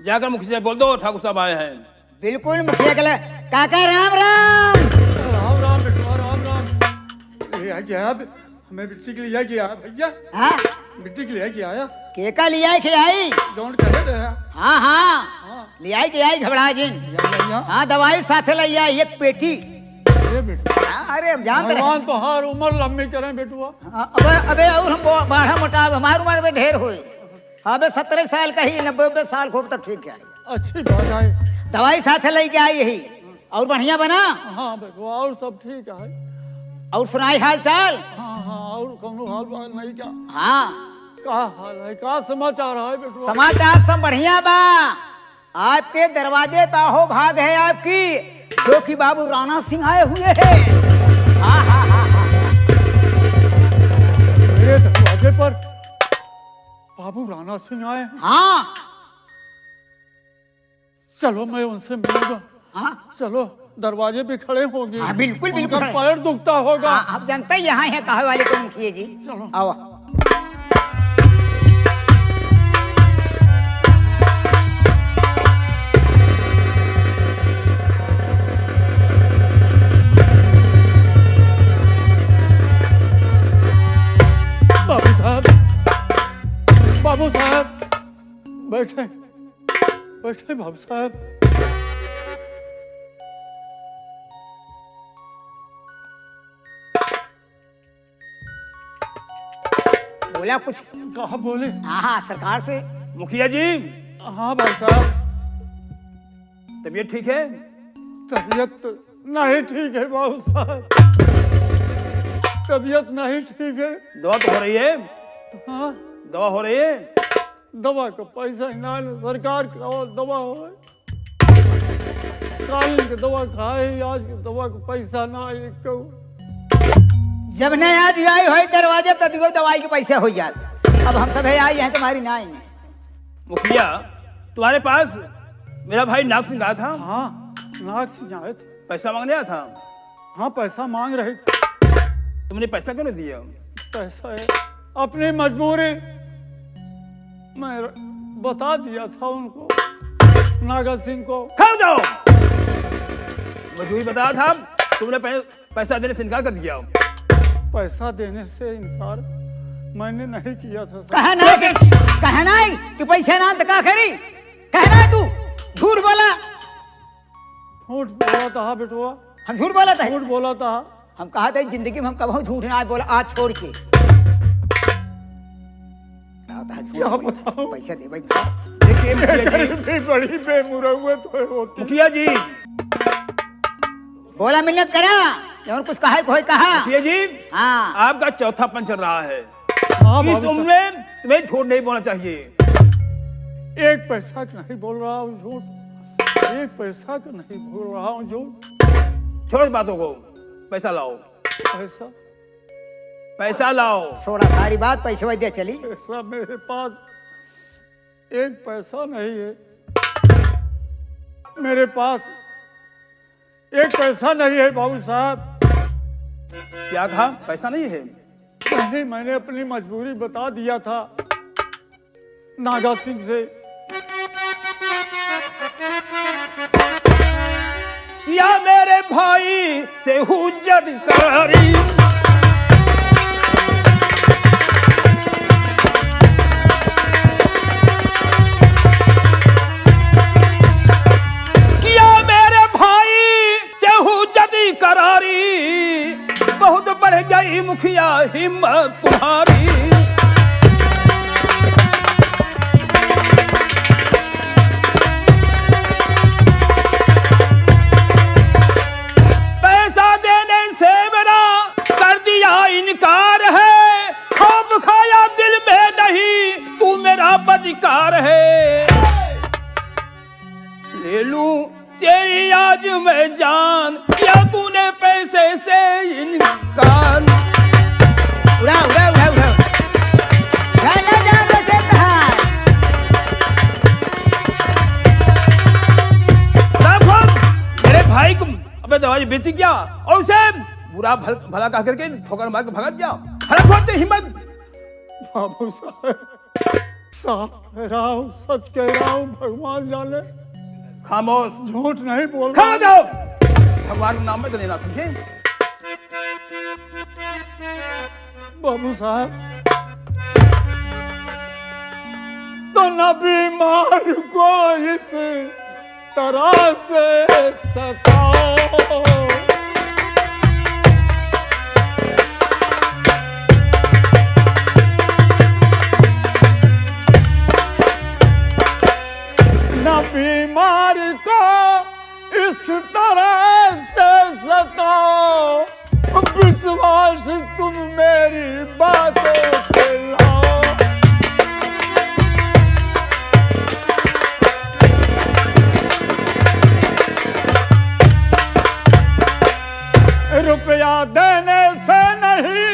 जाकर मुखिया से बोल दो ठाकुर साहब आए हैं। बिल्कुल मुखिया के काका राम राम। राम राम बेटवा राम राम। ले आया अब हमें बिट्टी के लिए किया भैया। हाँ बिट्टी के लिए किया आया केका लिया के आई। जोन कहे रहे हाँ हाँ लिया के आई घबरा जिन। हाँ दवाई साथे ले आई एक पेटी। अरे जान भगवान तो हर उम्र लंबी करें बेटुआ। अबे अबे और हम बाढ़ा मोटा हमारी उम्र में ढेर हुए। अबे 17 साल का ही 90 साल हो तब ठीक है। अच्छी बात है। दवाई साथे लेके आई यही और बढ़िया बना। हाँ बेटुआ और सब ठीक है। और सुनाई हाल चाल। हाँ हाँ और कौनो हाल बात नहीं क्या। हाँ का हाल है का समाचार है बेटुआ। समाचार सब बढ़िया बा। आपके दरवाजे पे हो भाग है आपकी जो कि बाबू राणा सिंह आए हुए हैं। हाँ हाँ हाँ हाँ मेरे दरवाजे पर बाबू राणा सिंह आए हैं। हाँ चलो मैं उनसे मिलूंगा। हाँ चलो दरवाजे पे खड़े होंगे। हाँ, बिल्कुल बिल्कुल उनका पैर दुखता होगा। हाँ, आप जानते ही यहाँ है कहे वाले को मुखिया जी। चलो आओ बाबू साहब बैठे बैठे बाबू साहब। बोला कुछ। कहा बोले। हाँ हाँ सरकार से। मुखिया जी हाँ बाबू साहब तबीयत ठीक है? तबीयत नहीं ठीक है बाबू साहब। तबीयत नहीं ठीक है। दवा तो हो रही है? हाँ दवा हो रही है? दवा का पैसा ना सरकार का दवा हो। काल के दवा खाए आज के दवा का पैसा ना एक जब नहीं आज आई हो दरवाजे तो दिखो दवाई के पैसे हो जाते। अब हम सब आई हैं तुम्हारी ना आएंगे। मुखिया तुम्हारे पास मेरा भाई नाग सिंह आया था। हाँ नाग सिंह आए थे। पैसा मांगने आया था। हाँ पैसा मांग रहे। तुमने पैसा क्यों नहीं दिया? पैसा है अपनी मजबूरी मैं बता दिया था उनको नागा सिंह को। खा जाओ मजबूरी बताया था तुमने पैसा देने से इनकार कर दिया। पैसा देने से इनकार मैंने नहीं किया था सर। कहना कि पैसा ना तो क्या करी। कहना तू झूठ बोला। झूठ बोला था बेटुआ। हम झूठ बोला था। झूठ बोला था। हम कहा था जिंदगी में हम कभी झूठ ना बोला आज छोड़ के। पैसा दे भाई। देखिए बड़ी बेमुरौवत होती। मुखिया जी बोला मिन्नत करा और कुछ कहा कोई कहा। मुखिया जी हाँ आपका चौथा पन चल रहा है। हाँ इस उम्र में तुम्हें झूठ नहीं बोलना चाहिए। एक पैसा का नहीं बोल रहा हूँ झूठ। एक पैसा का नहीं बोल रहा हूँ झूठ। छोड़ो इस बातों को। पैसा लाओ। पैसा पैसा लाओ। छोड़ा सारी बात पैसे वैद्य चली। पैसा मेरे पास एक पैसा नहीं है। मेरे पास एक पैसा नहीं है बाबू साहब। क्या कहा? पैसा नहीं है? नहीं मैंने अपनी मजबूरी बता दिया था नागा सिंह से। या मेरे भाई से हुज्जत करी करारी बहुत बढ़ गई मुखिया हिम्मत तुम्हारी। पैसा देने से मेरा कर दिया इनकार है। खौफ खाया दिल में नहीं तू मेरा बदकार है। ले लूं तेरी आज मैं जान या तूने पैसे से इनकार। उड़ा उड़ा उड़ा उड़ा जाना जाना से कहा। मेरे भाई को अबे दवाई बेची क्या और उसे बुरा भला कह करके ठोकर मार के भगा दिया। हिम्मत। बाबू साहब साफ कह रहा हूँ, सच कह रहा हूँ, भगवान जाने, खामोश, झूठ नहीं बोल खा रहा। जाओ, भगवान के नाम में तो लेना, समझे? बाबू साहब, तो न बीमार को इस तरह से सताओ, न बीमार को इस तरह से सताओ, विश्वास तुम मेरी बातों पे लाओ। रुपया देने से नहीं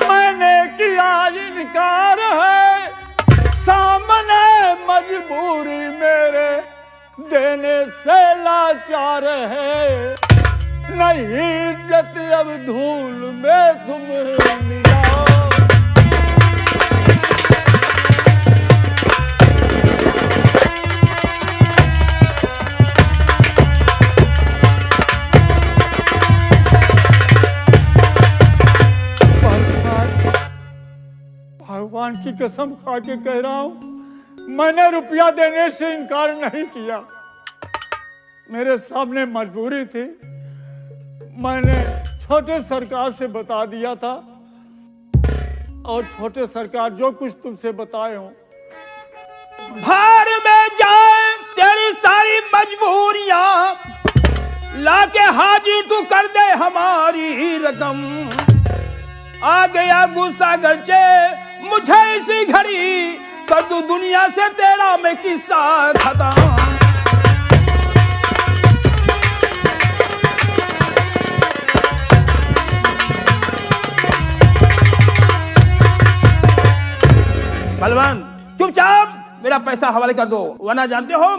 मैंने किया इनकार है, सामने मजबूरी मेरे देने से लाचार है, नहीं इज्जत अब धूल में तुम मिलाओ। भगवान की कसम खा के कह रहा हूं, मैंने रुपया देने से इनकार नहीं किया, मेरे सामने मजबूरी थी, मैंने छोटे सरकार से बता दिया था, और छोटे सरकार जो कुछ तुमसे बताए हो। भार में जाए तेरी सारी मजबूरियां, लाके हाजिर तू कर दे हमारी रकम। आ गया गुस्सा गरचे मुझे इसी घड़ी, कर दूं दुनिया से तेरा मैं किस्सा खत्म। बलवान चुपचाप मेरा पैसा हवाले कर दो, वरना जानते हो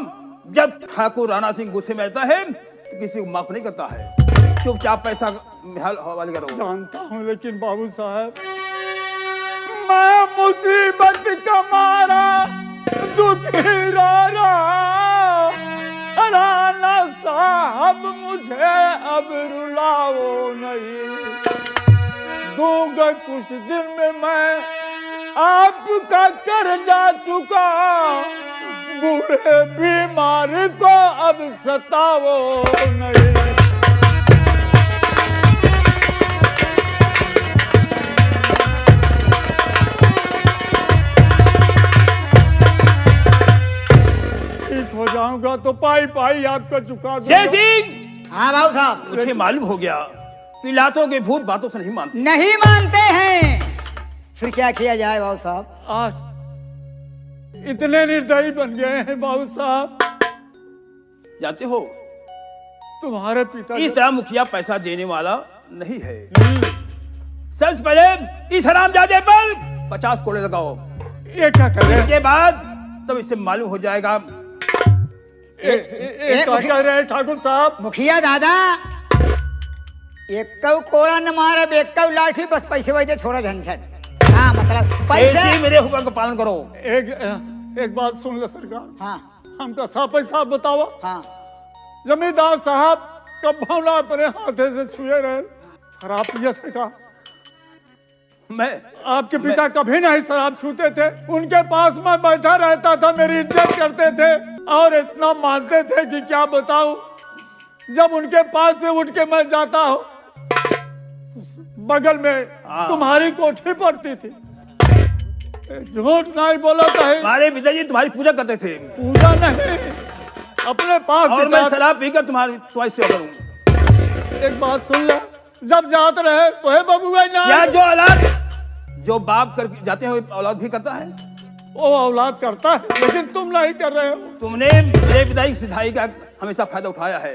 जब ठाकुर राणा सिंह गुस्से में आता है तो किसी को माफ नहीं करता है। चुपचाप पैसा हवाले करो। जानता हूं, लेकिन बाबू साहब, मैं मुसीबत का मारा दुखी रो रहा, राणा साहब मुझे अब रुलाओ नहीं, दूंगा कुछ दिन में मैं आपका कर्जा चुका, बूढ़े बीमार को अब सताओ नहीं। ठीक हो जाऊंगा तो पाई पाई आपका चुका दूंगा। जय सिंह, हाँ बाबू साहब, मुझे मालूम हो गया पिलातों के भूत बातों से नहीं मानते। नहीं मानते हैं, फिर क्या किया जाए बाबू साहब? आज इतने निर्दयी बन गए हैं बाबू साहब, जानते हो तुम्हारे पिता इस तरह मुखिया पैसा देने वाला नहीं है। सबसे पहले इस हरामजादे पर 50 कोड़े लगाओ, ये क्या करे? इसके बाद तब इससे मालूम हो जाएगा। क्या कह रहे हैं ठाकुर साहब? मुखिया दादा, एक कोड़ा न मारे, एक लाठी, बस पैसे वैसे छोड़ा झंझट। हाँ मतलब पैसे, मेरे हुक्म का पालन करो। एक बात सुन ले सरकार, हाँ हमका साहब साहब बताओ, हाँ, जमींदार साहब कब भावना अपने हाथे से छुए रहे, शराब पिए थे का? मैं आपके पिता कभी नहीं शराब छूते थे, उनके पास मैं बैठा रहता था, मेरी इज्जत करते थे और इतना मानते थे कि क्या बताऊं। जब उनके पास से उठ के मैं जाता हूं, बगल में तुम्हारी कोठी पड़ती थी, झूठ नहीं बोला था। हमारे पिताजी तुम्हारी पूजा करते थे। पूजा नहीं, अपने पास और मैं शराब पीकर तुम्हारी सेवा करूं। एक बात सुन ले, जब जात रहे तो है बबुआ ना, या जो औलाद जो बाप कर जाते हैं औलाद भी करता है, वो औलाद करता है, लेकिन तुम नहीं कर रहे हो। तुमने मेरे पिताजी की सिधाई का हमेशा फायदा उठाया है।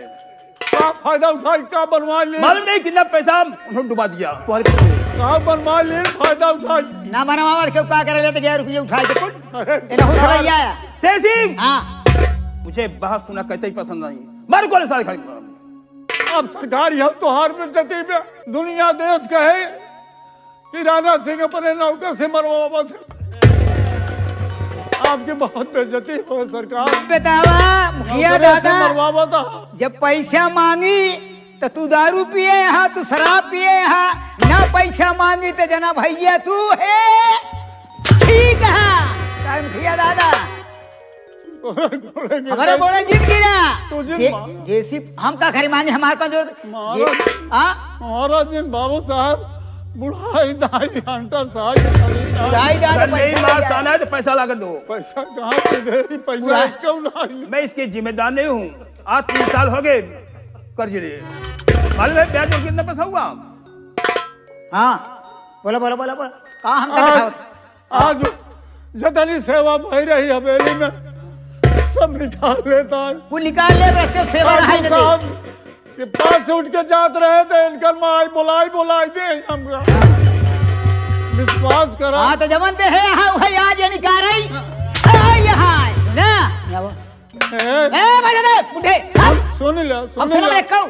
क्या फायदा उठाई, क्या बनवा लिए? मालूम नहीं कितना पैसा उन्होंने डुबा दिया तुम्हारे पिता। क्या बनवा लिए, फायदा उठाई? ना बनवा क्यों, क्या करे लेते गया रुपये उठाए थे कुछ? अरे ये नहीं समझ आया। शेर सिंह, हाँ, मुझे बहुत सुना कहते ही पसंद नहीं, मार को सारे खड़ी। अब सरकार यह त्योहार में जती में दुनिया देश कहे कि राणा सिंह अपने नौकर से मरवा थे। आपकी बहुत बेइज्जती हो सरकार। बतावा मुखिया नौकरे से दादा, मरवावा था। जब पैसा मांगी तो तू दारू पिए यहाँ, तू शराब पिए यहाँ, ना पैसा मांगी तो जना भैया तू है ठीक है मुखिया दादा। हमारे गोड़े जीत गिरा तू जिन जैसी हम का खरी मांगे हमारे पास महाराज जी बाबू साहब बुढ़ाई दाई हंटर साहब दाई दादा नहीं मार साना है तो पैसा ला कर दो। पैसा कहाँ से दे? पैसा क्यों लाई? मैं इसकी जिम्मेदार नहीं हूँ। आज 3 साल हो गए कर्ज लिए। मालूम है ब्याज और कितना पैसा हुआ? हाँ बोला बोला बोला बोला कहाँ हम का आज जतनी सेवा भई रही हवेली में सब निकाल लेता है। वो निकाल ले बच्चे सेवा रहा साहब के पास से उठ के जात रहे थे इनकर माई बुलाई दे हमका विश्वास करा। हाँ तो जमन ते है यहाँ वही आज ये निकाल रही यहाँ ना ए मजा दे उठे सुन ले अब सुनो मेरे कहूँ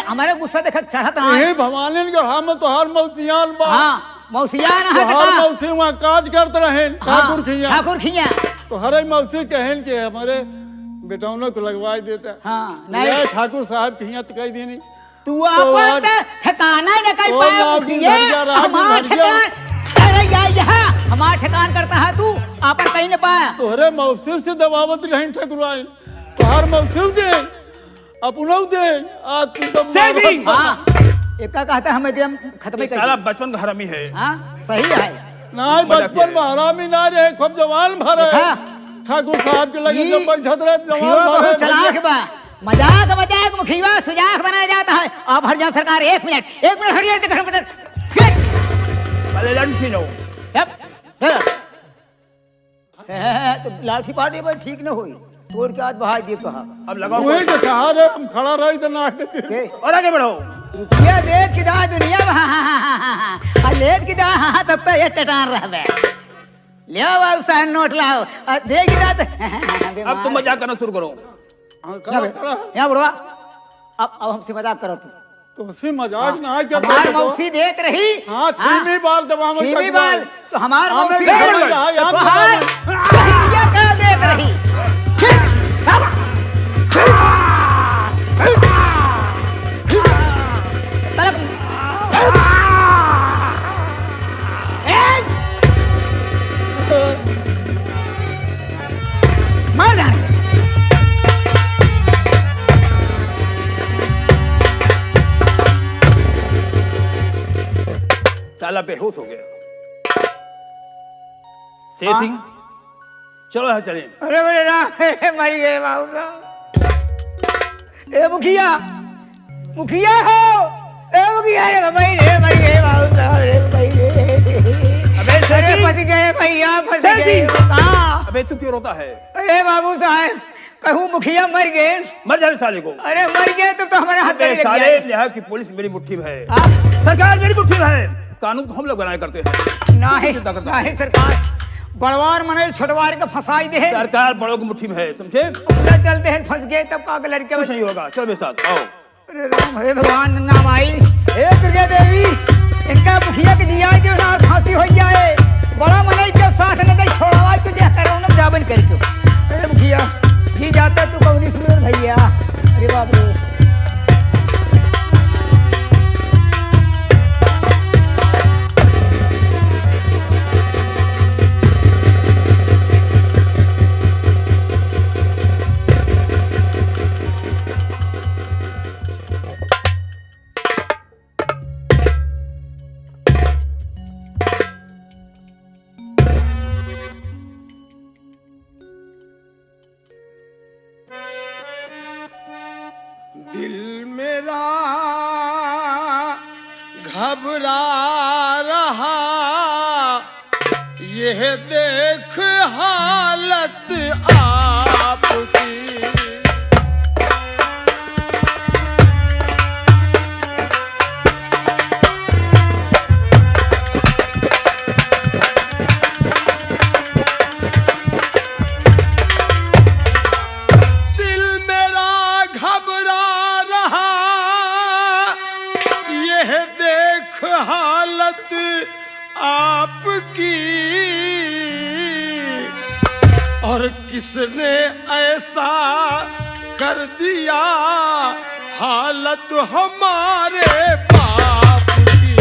हमारे गुस्सा देखा चाहत रहा है भवानी के हम तो हर मौसियान बा। हाँ मौसियान है तो हर मौसी वहाँ काज करते रहे ठाकुर खिया तो हर मौसी कहन के हमारे बेटौनों को लगवा देता। हाँ नहीं ठाकुर साहब खिया तो कह देनी तू आप ठिकाना न कर पाया हमारा ठिकान अरे यहाँ हमारा ठिकान करता है तू आप कहीं न पाया। तोहरे मौसी से दबावत नहीं ठकुराई तो हर मौसी दे अपना दे आज तू तो हाँ एक का कहता हम एकदम खत्म कर साला बचपन का हरामी है। हाँ सही है ना बचपन में हरामी ना रहे खूब जवान भरे ठाकुर साहब के लगे जब बैठत रहे जवान भरे चलाक बा मजाक मुखिया सुजाक बनाया जाता है। आप हर जाओ सरकार 1 मिनट हरियर के घर में पहले लाठी छीनो। तो लाठी पाटी पर ठीक न हुई तोड़ के आज बहा दिए तो अब लगाओ वही के सहारे हम खड़ा रही तो ना और आगे बढ़ो। रुपया देख की दा दुनिया और लेट की दा तब तो ये टटान रहबे ले आओ सारे नोट लाओ और दे की दा अब तुम मजाक करना शुरू करो। यहाँ बुढ़वा अब हमसे मजाक करो तो उसी मजाक ना करते हमार मौसी देत रही। हाँ छीमी बाल दबाव छीमी बाल तो हमार मौसी यहाँ का देत रही। मार डाल साला बेहोश हो गया। शेर सिंह चलो यहाँ चले। अरे मेरे राम मर गए बाबू साहब। ए मुखिया मुखिया हो ए मुखिया रे भाई रे मर गए बाबू साहब रे भाई रे अरे फंस गए भैया फंस गए। कहाँ अबे तू क्यों रोता है? अरे बाबू साहब कहूँ मुखिया मर गए। मर जाने साले को। अरे मर गए तो हमारे हाथ में लग साले गया। यहाँ की पुलिस मेरी मुट्ठी में है, सरकार मेरी मुट्ठी में है, कानून तो हम लोग बनाए करते हैं। नहीं सरकार बड़वार मने छोटवार के फंसाई दे। सरकार बड़ों की मुट्ठी में है, समझे? अपना चलते हैं फंस गए तब का लड़के कुछ नहीं होगा, चल मेरे साथ आओ। अरे राम हे भगवान नाम आई हे दुर्गा देवी इनका मुखिया के जिया जो ना फांसी हो जाए बड़ा मने के साथ न दे छोड़वा के जा करो ना जाबन करके। अरे मुखिया जी जाता तू कौनी सुन भैया। अरे बाप रे दिल मेरा घबरा रहा यह देख हालत आपकी। आपकी और किसने ऐसा कर दिया हालत हमारे बाप की।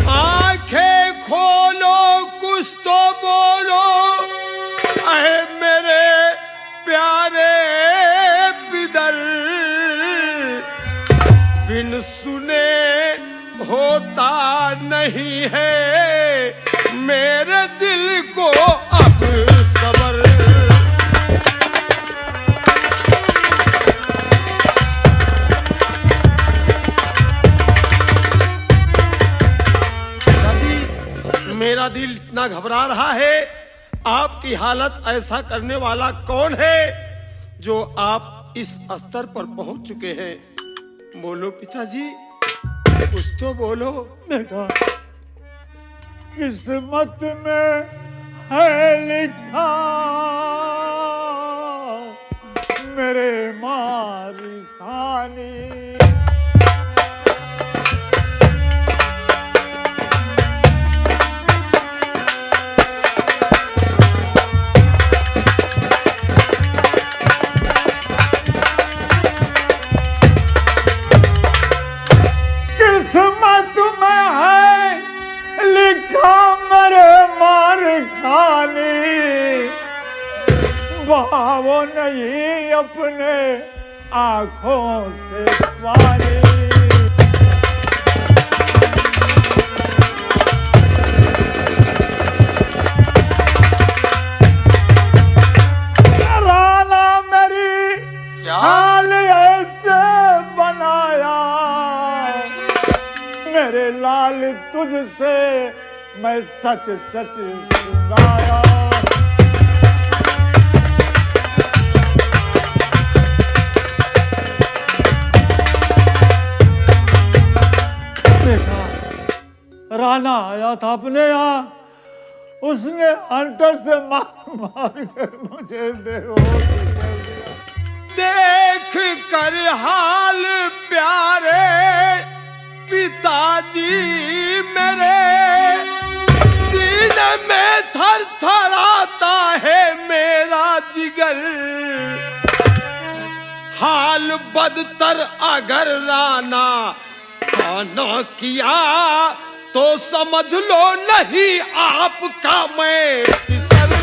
आंखें खोलो कुछ तो बोलो ऐ मेरे प्यारे बिदर, बिन सुने होता नहीं है मेरे दिल को अब सबर। दादी, मेरा दिल इतना घबरा रहा है, आपकी हालत ऐसा करने वाला कौन है जो आप इस स्तर पर पहुंच चुके हैं? बोलो पिताजी, कुछ तो बोलो। बेटा, किस्मत में है लिखा मेरे मार खाने। किस्मत में है लिखा मेरे मार खाने, बहावो नहीं अपने आंखों से पानी। राना मेरी क्या? हाल ऐसे बनाया, मेरे लाल तुझसे मैं सच सच सुनाया। देखा, राना आया था अपने यहाँ, उसने अंटर से मार मार कर मुझे बेहोश कर दिया। देख कर हाल प्यारे पिताजी मेरे, सीने में थर थर आता है मेरा जिगर। हाल बदतर अगर राना खाना किया तो समझ लो नहीं आपका मैं पिसर।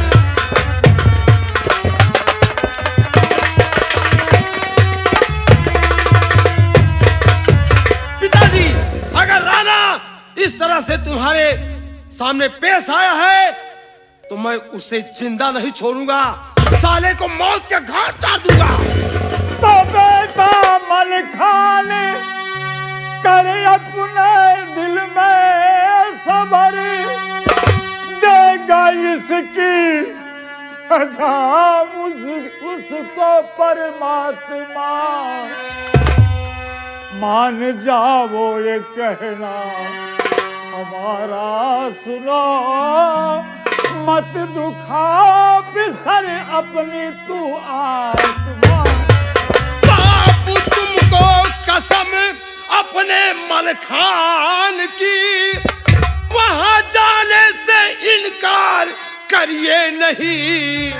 पिताजी, अगर राना इस तरह से तुम्हारे सामने पेश आया है तो मैं उसे जिंदा नहीं छोड़ूंगा, साले को मौत के घाट उतार दूंगा। तो बेटा मन खाने कर अपने दिल में सबर, देगा इसकी सजा उसको परमात्मा। मान जाओ ये कहना हमारा सुनो, मत दुखा बिसर अपनी तू आत्मा। बापू तुमको कसम अपने मलखान की, वहां जाने से इनकार करिए नहीं।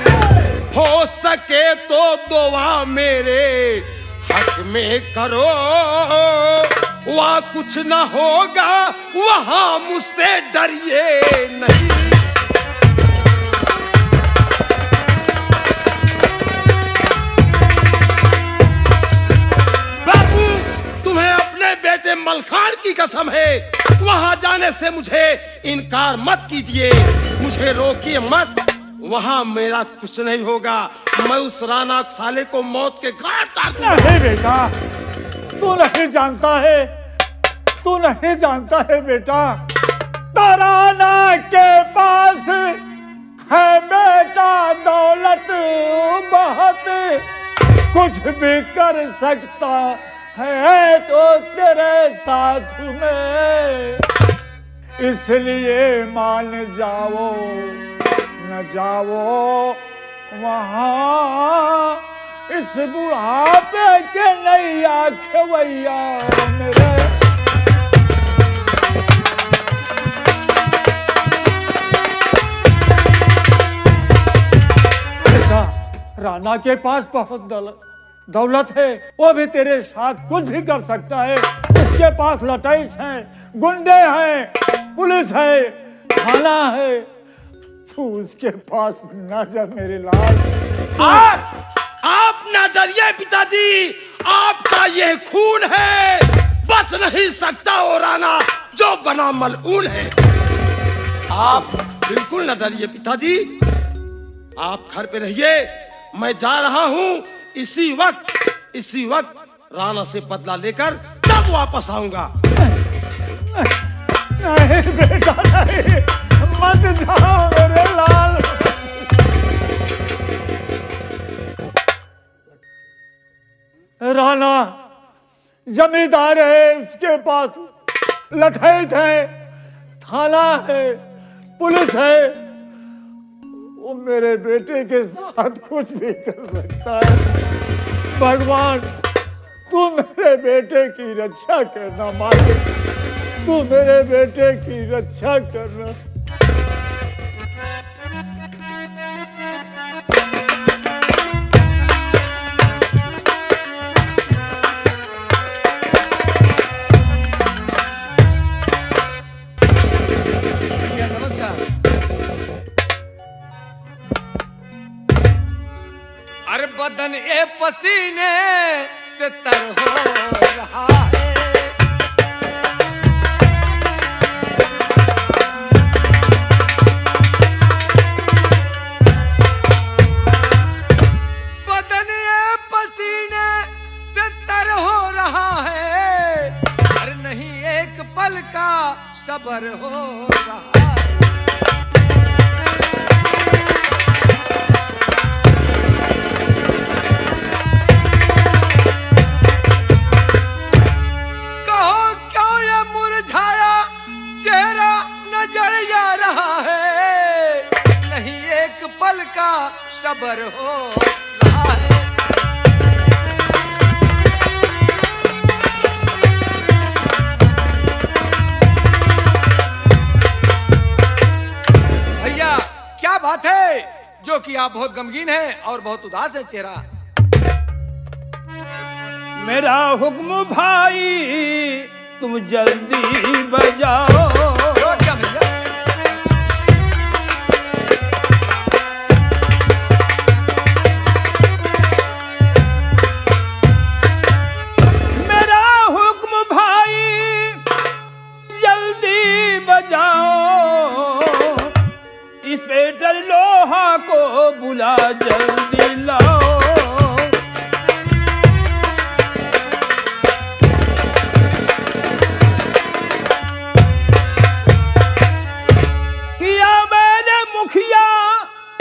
हो सके तो दुआ मेरे हक में करो, वहां कुछ ना होगा वहां मुझसे डरिए नहीं। बापू, तुम्हें अपने बेटे मलखान की कसम है, वहां जाने से मुझे इनकार मत कीजिए, मुझे रोकिए मत। वहां मेरा कुछ नहीं होगा, मैं उस राना साले को मौत के घाट उतार दूंगा। नहीं बेटा, तू नहीं जानता है, तू नहीं जानता है बेटा, तराना के पास है बेटा दौलत बहुत, कुछ भी कर सकता है तो तेरे साथ में, इसलिए मान जाओ न जाओ वहां, इस बुढ़ापे के नैया खेवैया मेरे। बेटा, राणा के पास बहुत दौलत है, वो भी तेरे साथ कुछ भी कर सकता है। उसके पास लटाइस है, गुंडे हैं, पुलिस है, थाना है। तू उसके पास ना जा मेरे लाल। आप ना डरिए पिताजी, आपका ये खून है, बच नहीं सकता वो राणा जो बना मलऊन है। आप बिल्कुल ना डरिए पिताजी, आप घर पे रहिए, मैं जा रहा हूँ। इसी वक्त राणा से बदला लेकर तब वापस आऊंगा। नहीं बेटा नहीं, मत जाओ मेरे लाल। राणा जमींदार है, उसके पास लठैत है, थाना है, पुलिस है। वो मेरे बेटे के साथ कुछ भी कर सकता है। भगवान, तू मेरे बेटे की रक्षा करना मालिक, तू मेरे बेटे की रक्षा करना। अरे बदन ए पसीने से तर हो रहा है, बदन ए पसीने से तर हो रहा है। अरे नहीं एक पल का सब्र हो रहा है। सब्र हो रहा है। भैया क्या बात है जो कि आप बहुत गमगीन हैं और बहुत उदास है चेहरा। मेरा हुक्म भाई तुम जल्दी बजाओ। क्या भैया? इंस्पेक्टर लोहा को बुला जल्दी लाओ। किया मैंने मुखिया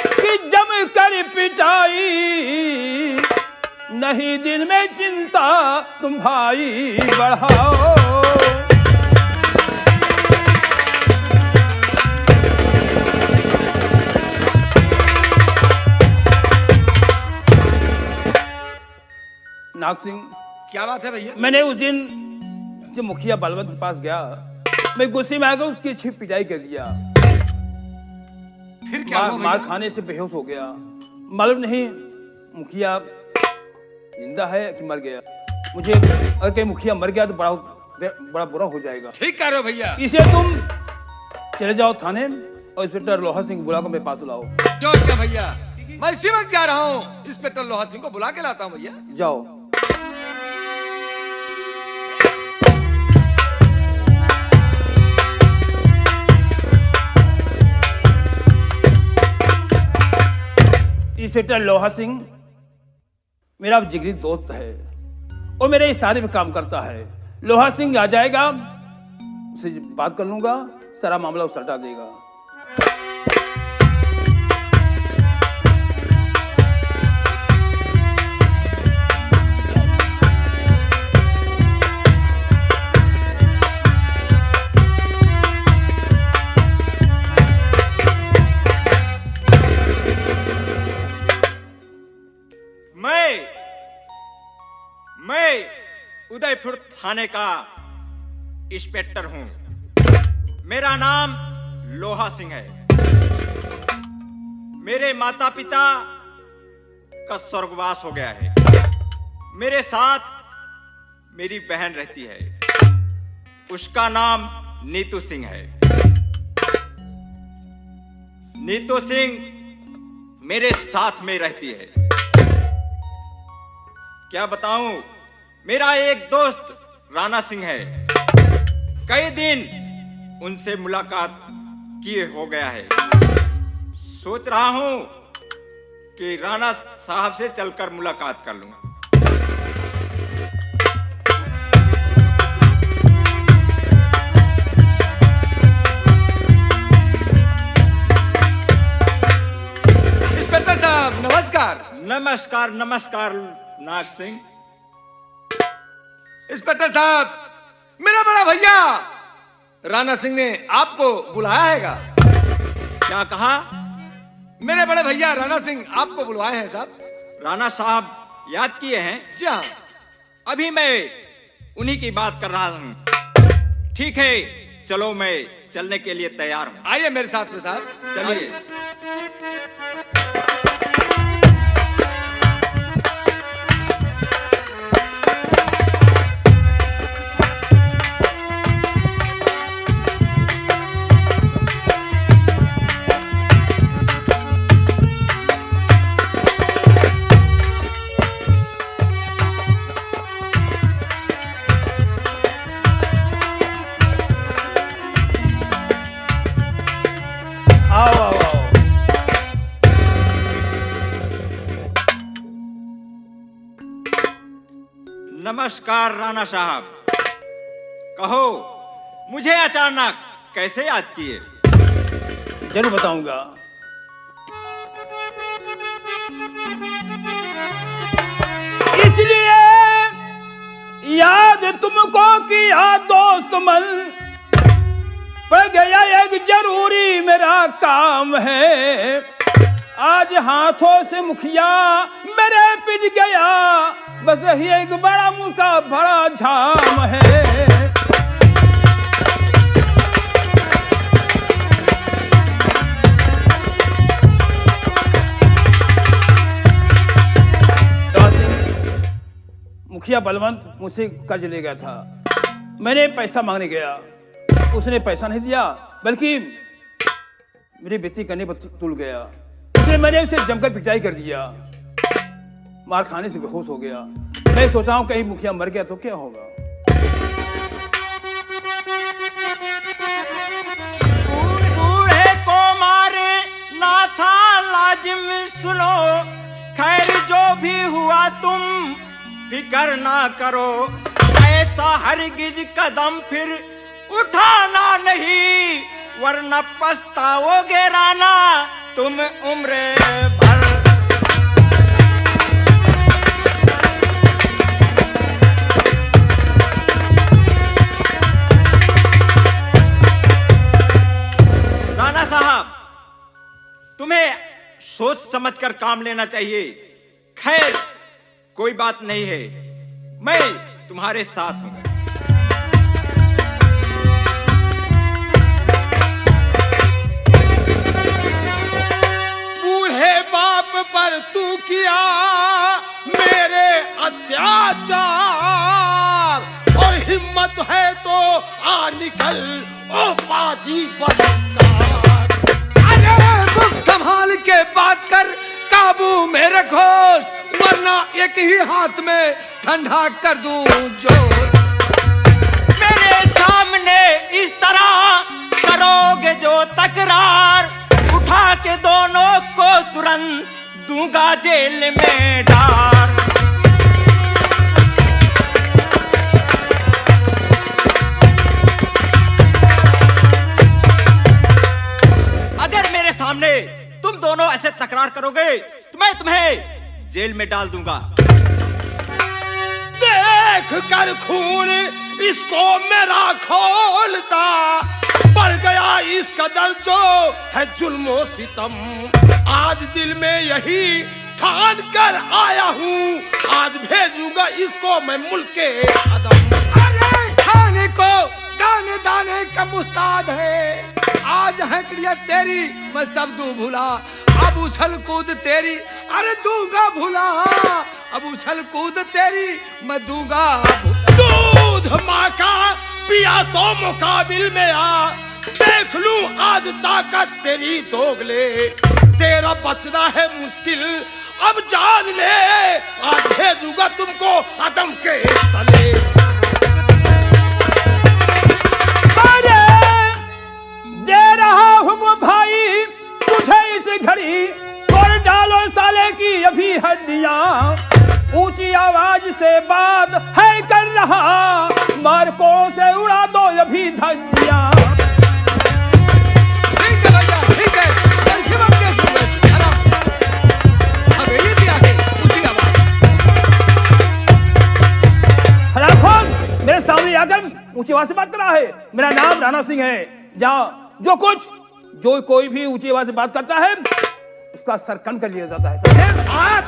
की जम कर पिटाई, नहीं दिल में चिंता तुम भाई बढ़ाओ। नाग सिंह, क्या बात है भैया? मैंने उस दिन जब मुखिया बलवंत के पास गया, मैं गुस्से में आकर उसकी अच्छी पिटाई कर दिया। फिर क्या हुआ? मार खाने से बेहोश हो गया। मालूम नहीं मुखिया जिंदा है कि मर गया। मुझे अगर कहीं मुखिया मर गया तो बड़ा बुरा हो जाएगा। ठीक कह रहे हो भैया। इसे तुम चले जाओ थाने और इंस्पेक्टर लोहा सिंह बुला कर मेरे पास लाओ। जो क्या भैया, मैं इसी वक्त जा रहा हूँ, इंस्पेक्टर लोहा सिंह को बुला के लाता हूँ भैया। जाओ। इंस्पेक्टर लोहा सिंह मेरा जिगरी दोस्त है और मेरे इशारे पे काम करता है। लोहा सिंह आ जाएगा, उससे बात कर लूंगा, सारा मामला उस सटा देगा। मैं मैं उदयपुर थाने का इंस्पेक्टर हूं। मेरा नाम लोहा सिंह है। मेरे माता पिता का स्वर्गवास हो गया है। मेरे साथ मेरी बहन रहती है, उसका नाम नीतू सिंह है। नीतू सिंह मेरे साथ में रहती है। क्या बताऊं, मेरा एक दोस्त राणा सिंह है। कई दिन उनसे मुलाकात किए हो गया है। सोच रहा हूं कि राणा साहब से चलकर मुलाकात कर लूं। इंस्पेक्टर साहब नमस्कार। नमस्कार नमस्कार नाग सिंह। इंस्पेक्टर साहब, मेरा बड़ा भैया राणा सिंह ने आपको बुलाया हैगा। क्या कहा? मेरे बड़े भैया राणा सिंह आपको बुलवाए हैं साहब। राणा साहब याद किए हैं? जी हाँ। अभी मैं उन्हीं की बात कर रहा हूं। ठीक है, चलो मैं चलने के लिए तैयार हूं। आइए मेरे साथ में साहब। चलिए। आओ आओ आओ। नमस्कार राणा साहब। कहो, मुझे अचानक कैसे याद किए? जरूर बताऊंगा। इसलिए याद तुमको किया दोस्त मन, पर गया एक जरूरी मेरा काम है। आज हाथों से मुखिया मेरे पिट गया, बस यही एक बड़ा मुल्का बड़ा झाम है। मुखिया बलवंत मुझसे कर्ज ले गया था। मैंने पैसा मांगने गया, उसने पैसा नहीं दिया, बल्कि मेरी बेइज्जती करने पर तुल गया। इसलिए मैंने उसे जमकर पिटाई कर दिया। मार खाने से बेहोश हो गया। मैं सोचा हूं कहीं मुखिया मर गया तो क्या होगा। बूढ़े को मारे ना था लाजिम, सुनो खैर जो भी हुआ तुम फिकर ना करो। ऐसा हरगिज कदम फिर उठाना नहीं, वरना पछताओगे राणा तुम उम्र भर। राणा साहब, तुम्हें सोच समझकर काम लेना चाहिए। खैर कोई बात नहीं है, मैं तुम्हारे साथ हूं। बूढ़े बाप पर तू किया मेरे अत्याचार, और हिम्मत है तो आ निकल ओ बाजी बनकर। अरे मुख संभाल के बात कर, काबू में रखो, वरना एक ही हाथ में ठंडा कर दूं जोर। मेरे सामने इस तरह करोगे जो तकरार, उठा के दोनों को तुरंत दूंगा जेल में डाल। अगर मेरे सामने तुम दोनों ऐसे तकरार करोगे तो मैं तुम्हें जेल में डाल दूंगा। देख कर खून इसको मेरा खोलता, बढ़ गया इस कदर जो है जुल्मो सितम। आज दिल में यही ठान कर आया हूँ, आज भेजूंगा इसको मैं मुल्क के अदम। अरे खाने को दाने दाने का मुस्ताद है, आज हकड़िया तेरी मैं सब दूं भुला, अब उछल कूद तेरी अरे दूंगा भुला, अब उछल कूद तेरी मैं दूंगा भुला। दूध माँ का पिया तो मुकाबिल में आ, देख लूं आज ताकत तेरी दोगले, तेरा बचना है मुश्किल अब जान ले, आज भेजूंगा तुमको अदम के तले। अरे दे रहा हुक्म भाई तुझे इस घड़ी, और डालो साले की अभी हड्डियां, ऊंची आवाज से बात है कर रहा, मार्कों से उड़ा दो अभी धज्जियां। ठीक है भैया ठीक है, ऐसे मत देखो आराम, हवेली भी आके ऊंची आवाज। हरामखोर मेरे सामने आकर ऊंची आवाज से बात कर रहा है, मेरा नाम राणा सिंह है, जहाँ जो कोई भी ऊंची आवाज से बात करता है उसका सर कन कर लिया जाता है, समझे? आज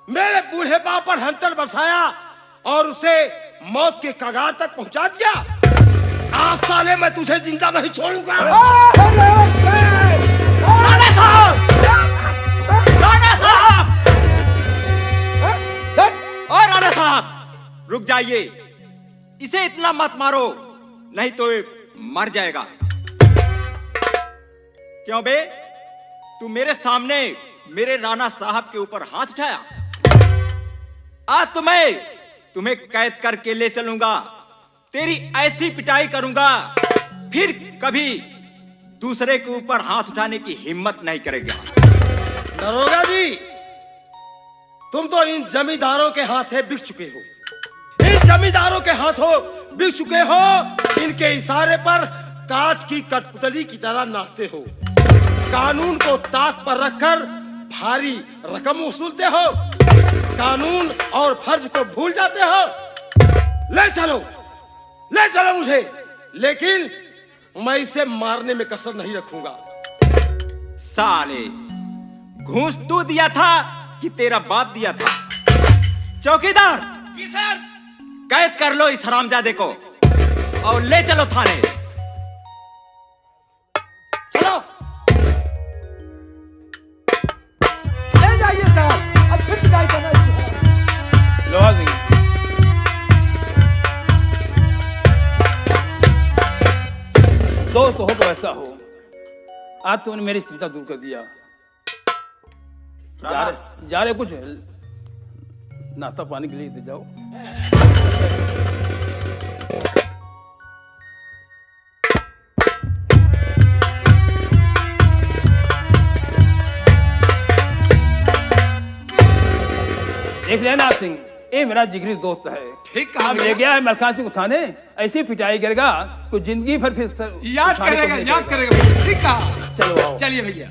मेरे बूढ़े बाप पर हंटर बरसाया और उसे मौत के कगार तक पहुंचा दिया, आज साले मैं तुझे जिंदा नहीं छोड़ूंगा। राणा साहब, राणा साहब, और राणा साहब रुक जाइए, इसे इतना मत मारो नहीं तो ये मर जाएगा। क्यों बे, तू मेरे सामने मेरे राणा साहब के ऊपर हाथ उठाया, आज तुम्हें कैद करके ले चलूंगा, तेरी ऐसी पिटाई करूंगा फिर कभी दूसरे के ऊपर हाथ उठाने की हिम्मत नहीं करेगा। दरोगा जी, तुम तो इन जमींदारों के हाथे बिक चुके हो, इन जमींदारों के हाथों बिक चुके हो, इनके इशारे पर काठ की कठपुतली की तरह नाचते हो, कानून को ताक पर रखकर भारी रकम वसूलते हो, कानून और फर्ज को भूल जाते हो। ले चलो मुझे, लेकिन मैं इसे मारने में कसर नहीं रखूंगा। साले, घूस तू दिया था कि तेरा बाप दिया था? चौकीदार जी सर। कैद कर लो इस हरामजादे को और ले चलो थाने। चलो ले जाइए साहब, अच्छी पिटाई करना इसकी। लोहा सिंह, दोस्त हो तो ऐसा हो, आज तुमने मेरी चिंता दूर कर दिया। जा रहे कुछ नाश्ता पानी के लिए तो जाओ। देख लेना सिंह, ये मेरा जिगरी दोस्त है, ठीक कहा अब ले भैया। गया है मलखान सिंह को थाने, ऐसी पिटाई करेगा कुछ जिंदगी भर फिर याद उठाने को करेगा नहीं याद देगा। करेगा भैया, ठीक कहा। चलो आओ। चलिए भैया।